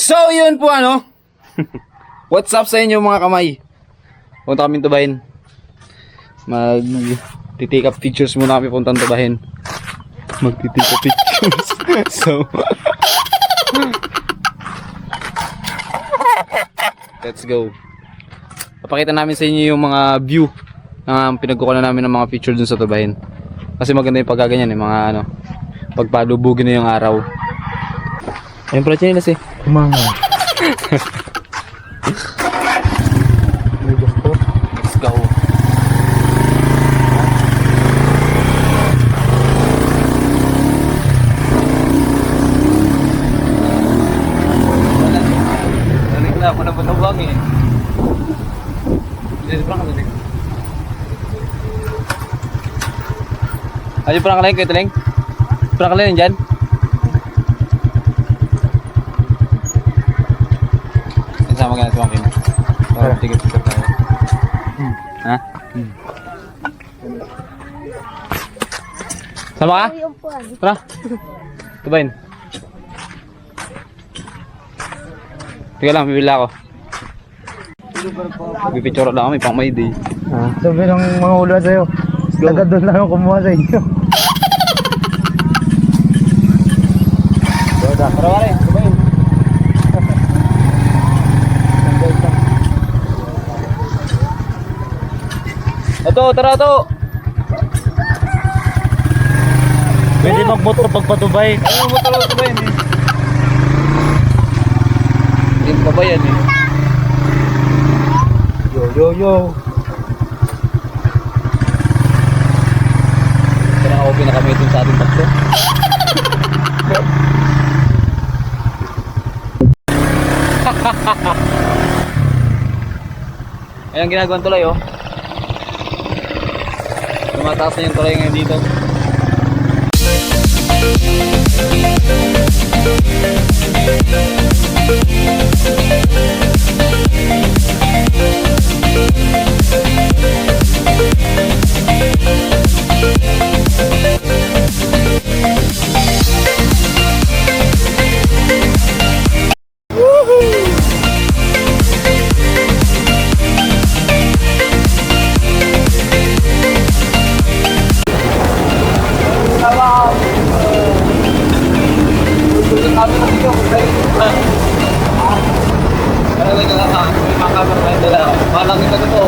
So yun po ano. What's up sa inyo mga kamay? Punta kami Tubahin. Mag-take up pictures muna kami puntang Tubahin. Mag-take up pictures. So let's go. Papakita namin sa inyo yung mga view na pinagkukunan namin ng mga picture dun sa Tubahin. Kasi maganda yung pagkaganyan eh, mga ano, pagpalubugin na yung araw. Ayun pala chinelas eh. Kumanga. Let's go. Nalig na ako na patawag eh. Ayun parang kalahin kayo taling? Parang kalahin dyan? Sama ka na sa akin. Para tigit-tigit tayo. Ha? Sama ka? Tara. Tubahin. Teka lang, bibila ako. Bipicture lang kami, pang may day. Sabi ng mga ulo sa'yo. Taga doon lang ako kumuha sa inyo. Tara pare, tubahin. Ito, tara to. Pwede magmotor pagpatubay. Ano mo talaga tubahin eh? Hindi pa ba yan eh? Yo. Kaya naka-open na kami itong sa ating tatlo. Ayan ginagawang tulay oh. Tumataas na yung tulay ngayon dito. Malang ito to.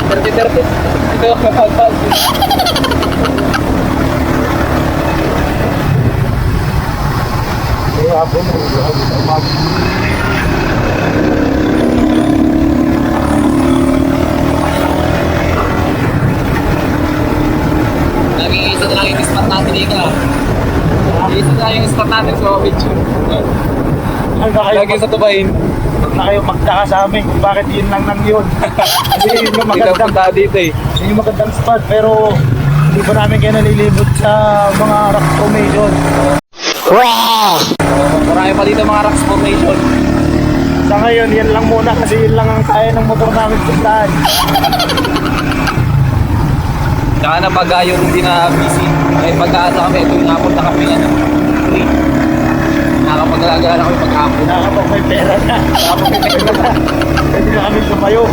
30. Ito yung kapal. Lagi isa na lang yung spot natin dito. Isa na lang yung spot natin sa video. Lagi sa Tubahin. Huwag na kayo magtaka sa amin kung bakit yun lang nang yun. Kasi yun yung Hindi magandang, punta dito eh. yun yung magandang spot, pero hindi pa namin kayo nalilibot sa mga rock formation. Marami pa dito mga rocks formation. Sa ngayon, yan lang muna kasi yun lang ang kaya ng motor namin puntahan. Tsaka na pag yung hindi na busy. Eh pagkaano kami, ito yung hapon na kami ano. Free. Nakakapag-alagala na kami pag-hapon. Nakakapag may pera na. Nakakapag may pera na. Pwede na kami lumayo.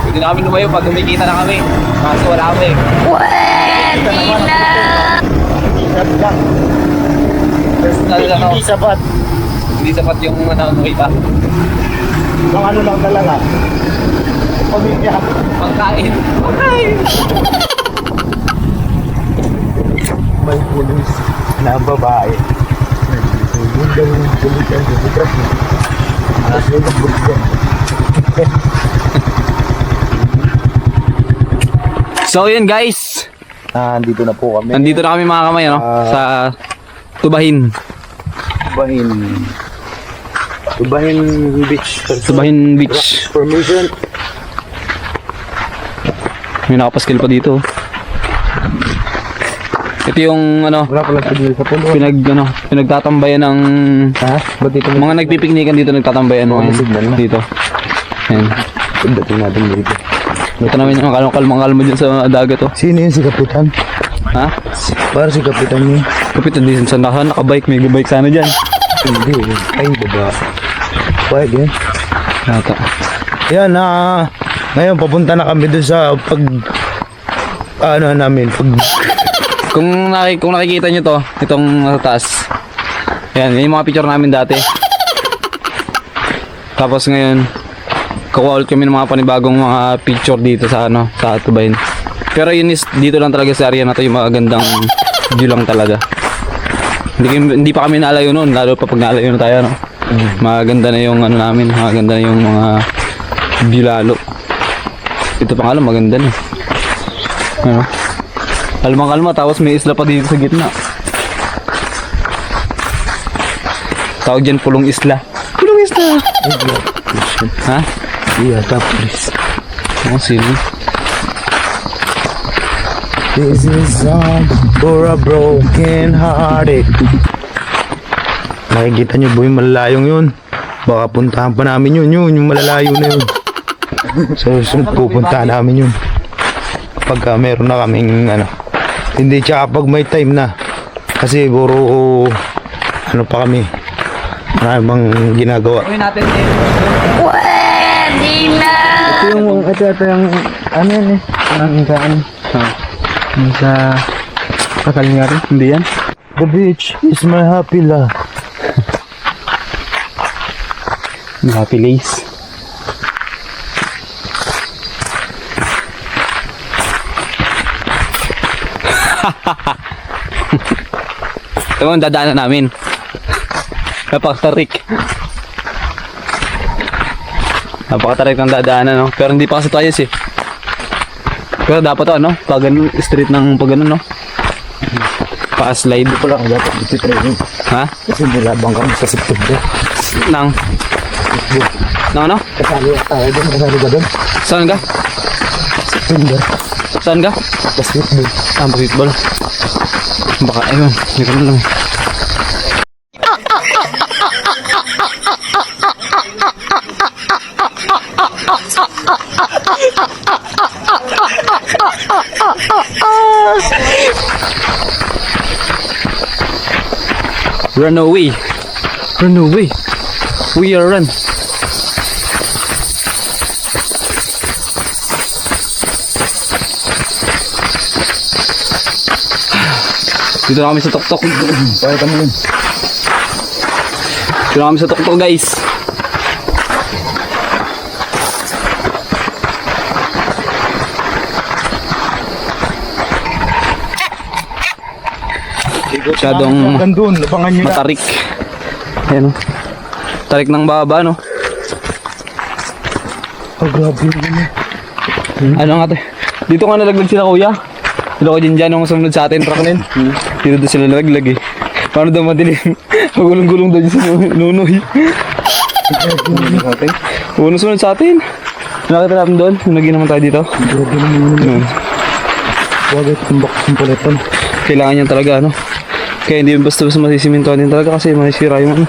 Pwede na kami lumayo pag kumikita na kami. Kaso wala kami. Kita naman ang isap lang. Personal lang ako. Hindi sapat. Hindi sapat yung kita. Yung ano lang talaga. Pamilya. Pagkain. May pulis na babae. Nagsusun daw ng pulis ang bubukras mo. Alas yun ang bulisan. So yun guys. Nandito na po kami. Nandito na kami mga kamay ano, sa Tubahin. Tubahin Beach. Tubahin Beach. Formation. May nakapaskil pa dito. Ito yung ano, Wala pala sa pulo. pinagtatambayan ng Ha? Ba't dito mga nagpipiknikan dito, nagtatambayan Oo, mga signal na. dito. Ayan. Pagdating natin dito. Ito namin yung kalmang-kalma dyan sa dagat oh. Sino yun si Kapitan? Ha? Para si Kapitan niya. Kapitan din sa nakabike. May bike sana dyan. Hindi. Ay, baba. Pwede. Nata. Yan, ngayon papunta na kami doon sa namin. Kung nakikita nyo to, itong nasa taas. Yan, yung mga picture namin dati. Tapos ngayon, kukuha ulit kami ng mga panibagong mga picture dito sa sa Tubayin. Pero yun is, dito lang talaga sa area na to, yung magandang view lang talaga. Hindi pa kami naalayo noon, lalo pa pag naalayo na tayo, no? Maganda na yung namin, maganda na yung mga view lalo. Ito pa nga lang, maganda na. Ano? Kalma-kalma, tapos may isla pa dito sa gitna. Tawag dyan, Pulong Isla. Pulong Isla! Ha? Yeah, tapos. Oh, sino? This is song for a broken hearted. Nakikita nyo boy, malalayong yun. Baka puntahan pa namin yun, yung malalayo na yun. So, pupuntahan namin yun. Pagka meron na kaming hindi tsaka pag may time na. Kasi puro pa kami. Marami bang ginagawa. Gawin natin eh. Ito yung yan eh. Sa Kakalingari? Hindi yan? The beach is my happy life. Happy Lace. Ito ang dadaanan namin. Napakatarik. Napakatarik ng dadaanan, no? Pero hindi pa kasi tayo eh. Pero dapat to, ano? Pag ganun, street ng pag ganun, no? Pa-slide. Ito lang dapat dito training. Ha? Kasi nilabang kami sa September. Nang ano? Kasali tayo doon, kasali ka doon. Saan ka? September. Saan ka? Basketball. Basketball. Baka, ayun, hindi ko na lang. Run away. Run away. We are run. Dito na kami sa tuktok. Kaya kami yun. Dito na kami sa tuktok, guys. Masyadong Gandun, labangan nyo na. matarik. Ayan o. Tarik ng baba, no? Oh, grabe yun. Ano nga to? Dito nga nalaglag sila, kuya. Sila ko dyan yung sumunod sa atin, truck na yun. Dito doon sila nalaglag eh. Paano daw madilim? Magulong-gulong daw dyan sa nunoy. Sunod sa atin. Nakita natin doon. Naging naman tayo dito. Grabe naman yun. Huwag ito tumbak ng pulitan. Kailangan yan talaga, ano? Kaya hindi basta-basta masisimintuan din talaga kasi masisira yung ano.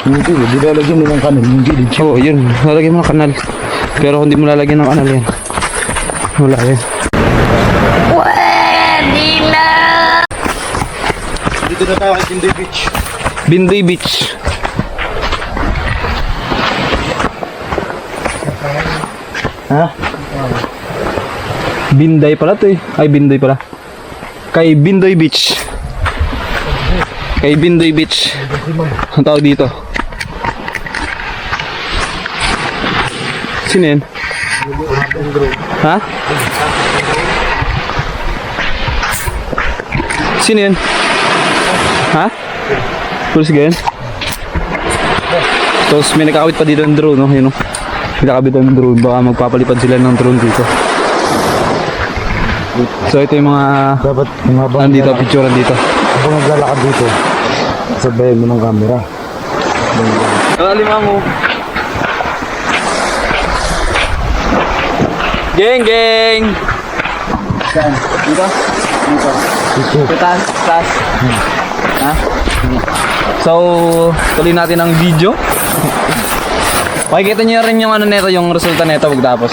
Hindi, di lalagyan mo ng kanal. Hindi, di. Oo, yun. Lalagyan mo ng kanal. Pero kung di mo lalagyan ng kanal yan, wala yan. Dito na tayo kay Bindoy Beach. Bindoy Beach. Ha? Binday pala to eh. Ay, Bindoy pala. Kay Bindoy Beach. Kay Bindoy Beach. Ang tawag dito. Sino yan? Ha? Sino yan? Ha? Pulis ka yan? Tapos may nakakabit pa dito ng drone, no? Yun, no? May nakakabit ng drone. Baka magpapalipad sila ng drone dito. So ito yung mga Dapat umabang nandito, picturean dito. Habang naglalakad dito, sabayan mo ng camera. Kalima mo. Geng, geng! Saan? Dito? Dito. Dito. Taas, taas. Ha? So, tuloy natin ang video. Makikita niyo rin yung ano nito, yung resulta nito pagtapos.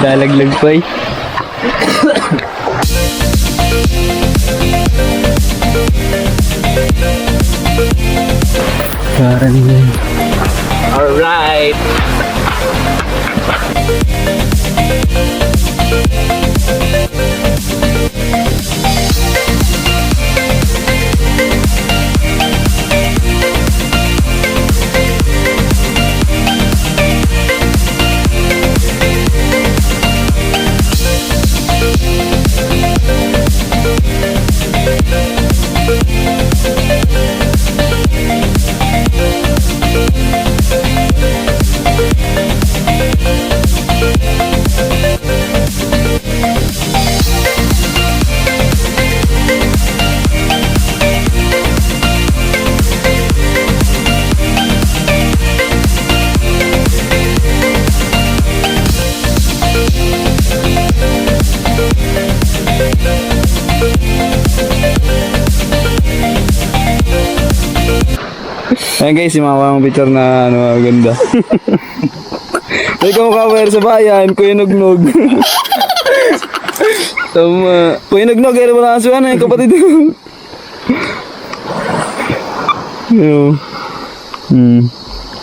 Lalaglag pa eh. Parang yun. Alright. Ayan guys, yung mga picture na ano, ganda. May kamukha sa bayan, Kuya Nugnog. Tama. Kuya Nugnog, kaya wala kasuhan eh, kapatid. Ano?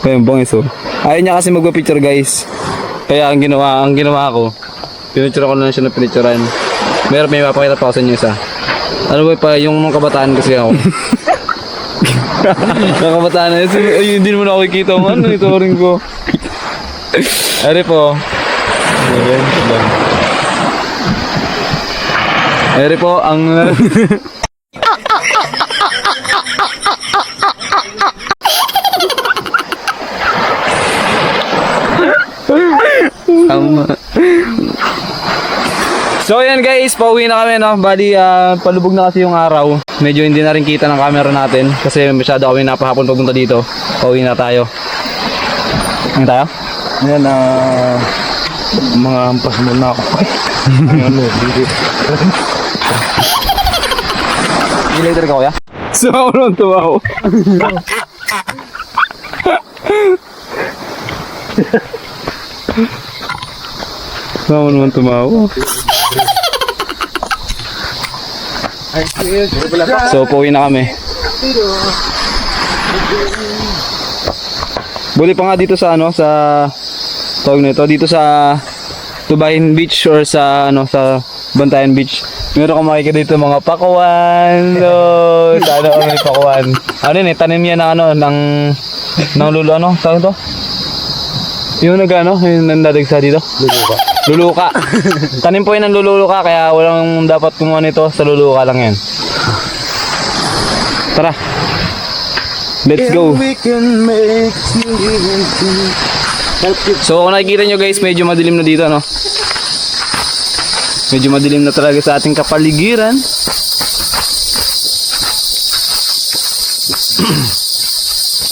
Kaya yung bangis oh. Ayaw niya kasi magpa-picture guys. Kaya ang ginawa ko, pinicture ko na lang siya na pinicturean. May mapakita pa ako sa inyo isa. Ano ba pa, yung mga kabataan kasi ako. Nakabataan na yun. Ay, hindi naman ako kikita mo. Ano ito rin ko. Ere po. Ere po, ang... So yan guys, pauwi na kami no. Bali palubog na kasi yung araw. Medyo hindi na rin kita ng camera natin kasi masyado kami napahapon papunta dito. Pauwi na tayo. Ano tayo? Yan mga ampas muna ako. Ano, dito. Later ka kuya? So ako nung tuwa ko. Sama naman tumawa. So, pauwi na kami. Buli pa nga dito sa ano, sa tawag nito, dito sa Tubahin Beach or sa ano, sa Bantayan Beach. Meron kang makikita dito mga pakuan. No, sana may pakuan. Ano yun eh, tanim yan ng ano, ng lulo ano, tawag ito? Yung nagano, yung nandadagsa dito? Luluka. Tanim po yun ng luluka kaya walang dapat kumuha nito, sa luluka lang yan. Tara. Let's go. So kung nakikita nyo guys, medyo madilim na dito no. Medyo madilim na talaga sa ating kapaligiran.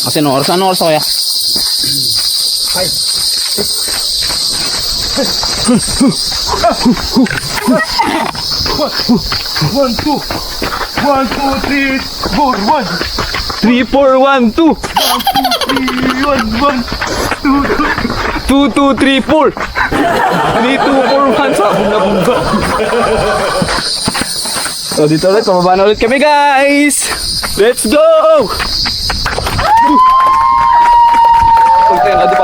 Kasi anong oras kaya? One, two, 3, 4, 1. 3, 4, 1, 2. 2, 2, 3, 4. 3, 2, 4, 1. Sabog na bumba. So dito ulit, pababa na ulit kami guys. Let's go! Huwag tayo nga dito.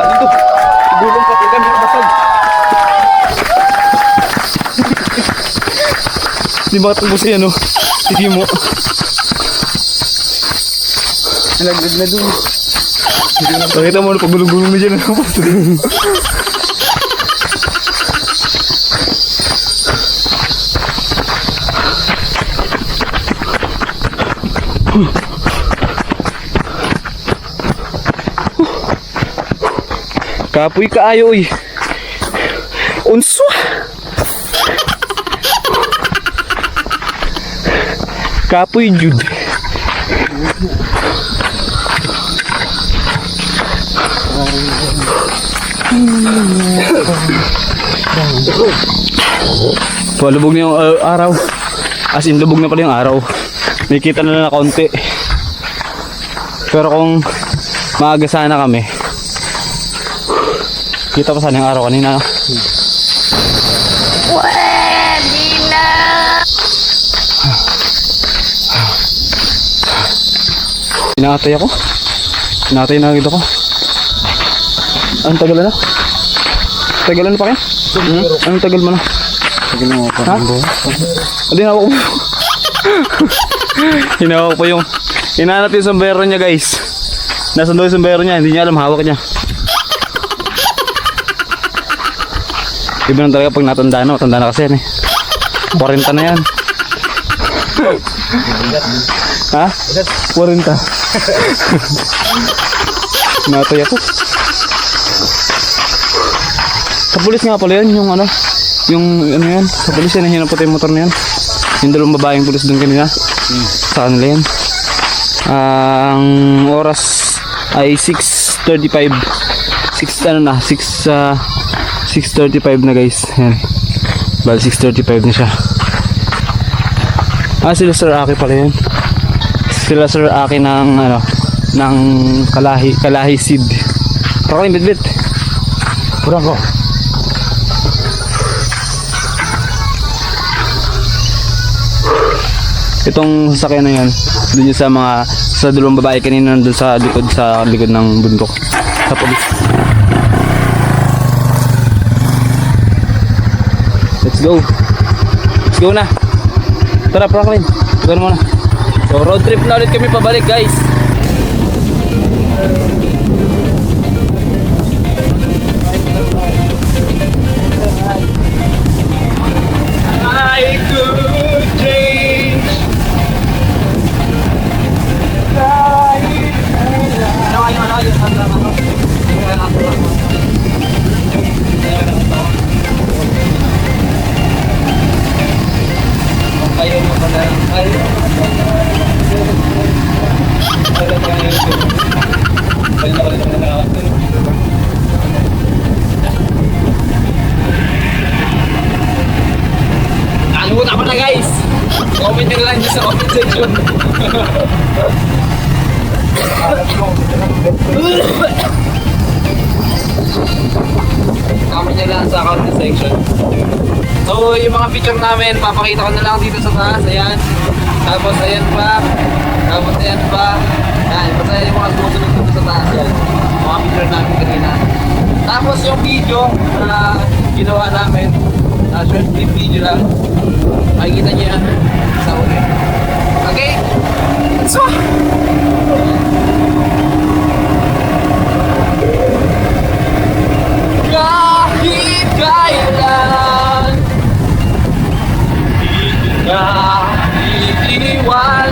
Gulong pati kami basag. Di ba tubos yan, no? Sige mo. Nalaglag na dun. Pakita mo, pagulong-gulong na dyan. Kapoy kaayo, uy. Unswa! Kapoy jud. Palubog na yung araw. As in, lubog na pala yung araw. May kita na konti. Pero kung maaga sana kami, Kita pa sana yung araw kanina. Pinatay ako. Pinatay na agad ako. Anong tagal na? Tagalan na pa kayo? Anong tagal mo na? Tagal mo pa. Ha? Hindi na ako. Hinawa ko pa yung hinahanap yung sombrero niya guys. Nasaan daw yung sombrero niya? Hindi niya alam, hawak niya. Iba na talaga pag natanda na. Matanda na kasi yan eh. 40 na yan. Ha? 40. Natay ako. Sa pulis nga pala yun, yung ano yan, sa pulis yan, hinapot yung motor na yan. Yung dalawang babaeng pulis doon kanina. Sa kanila yan. Ang oras ay 6:35. 6:35 na guys. Yan. Bali 6:35 na siya. Sila Sir Aki pala yan. Sila Sir Aki ng ng Kalahi Seed. Para kayong bitbit. Kurang ko. Itong sasakyan na yan, doon sa dalawang babae kanina doon sa likod ng bundok. Sa polis. Let's go. Let's go na. Tara, Franklin. Tara muna. So road trip na ulit kami pabalik guys. I could change. Nakalimutan ako na guys. Comment nyo lang dyan sa comment section. Comment nyo lang sa comment section. So yung mga picture namin, papakita ko na lang dito sa taas. Ayan. Tapos ayan pa. Tapos ayan pa. Ayan. Basta yung mga susunod dito sa taas. Ayan. Mga picture namin kanina. Tapos yung video na ginawa namin, short clip video lang. Makikita nyo yan sa uli. Okay? So kahit kailan hindi ka iiwan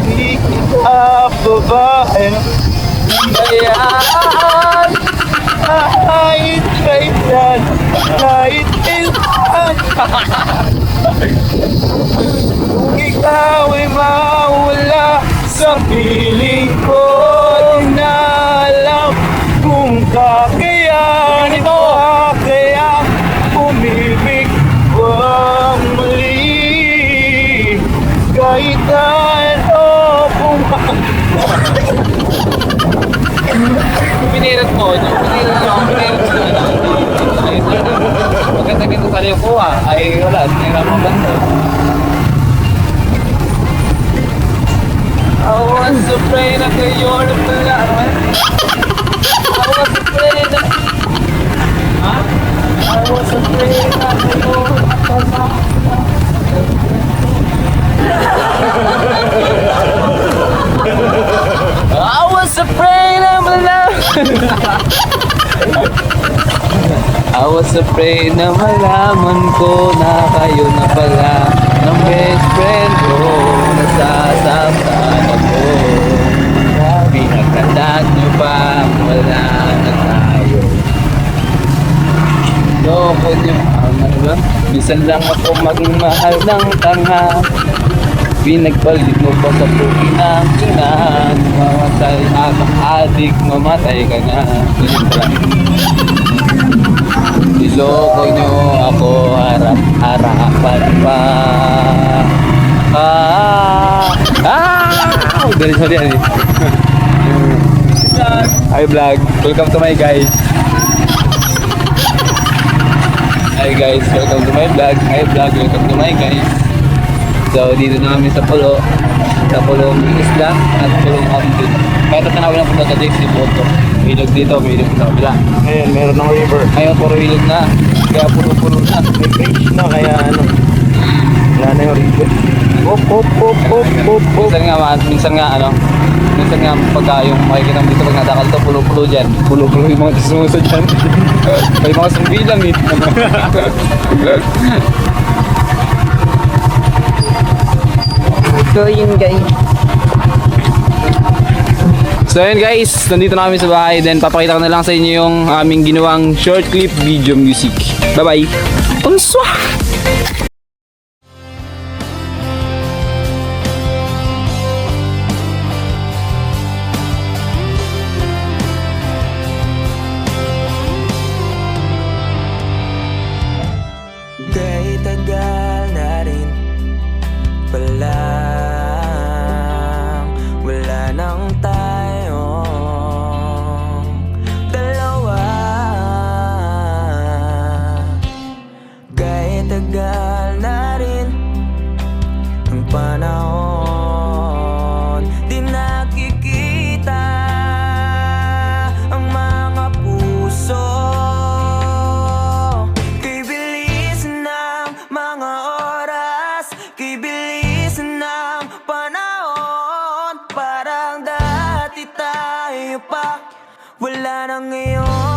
hindi kita babae hayaan kahit kailan kahit kailan kung ikaw ay mawala sa piling ko di na alam kung kakayanin ito kaya umibig wag muli kahit ano pinirat mo maganda-ganda sa liyo ko ay wala, tinira mo ba I was afraid of the you're the pala I was afraid of I was afraid of the you're the pala I was afraid of love I was afraid na malaman ko na kayo na pala ng best friend ko nasasaktan ako pinagkandat nyo pa wala na tayo loko nyo ano ba? Minsan lang ako magmahal ng tanga pinagpalit mo pa sa puki ng kinaan mamatay adik mamatay ka na ganyan pala niloko nyo ako harap-harapan pa Dali sorry yan eh. Hi vlog, welcome to my guys. Hi guys, welcome to my vlog. Hi vlog, welcome to my guys. So dito na kami sa pulo. Sa pulong isla at pulong ambit. Kaya tanawin ang punta sa Dixie Boto. May ilog dito, may ilog sa kabila. Ngayon, meron ng river. Ngayon puro ilog na. Kaya puro-puro na. May bridge na, kaya ano. Wala na yung river. Hop, hop, hop, hop, hop, hop. Minsan nga pagka yung makikita mo dito pag nadakal to, pulo-pulo dyan. Pulo-pulo yung mga sumusod dyan. May mga sumbilang eh. So yun guys. So yun guys, nandito na kami sa bahay. Then papakita ko na lang sa inyo yung aming ginawang short clip video music. Bye bye. Unswa! Kahit tagal na rin pala, wala nang tayong dalawa. Kahit tagal na rin ang panahon, di nakikita ang mga puso. Kay bilis ng mga oras, kay bilis ng panahon, parang dati tayo pa, wala na ngayon.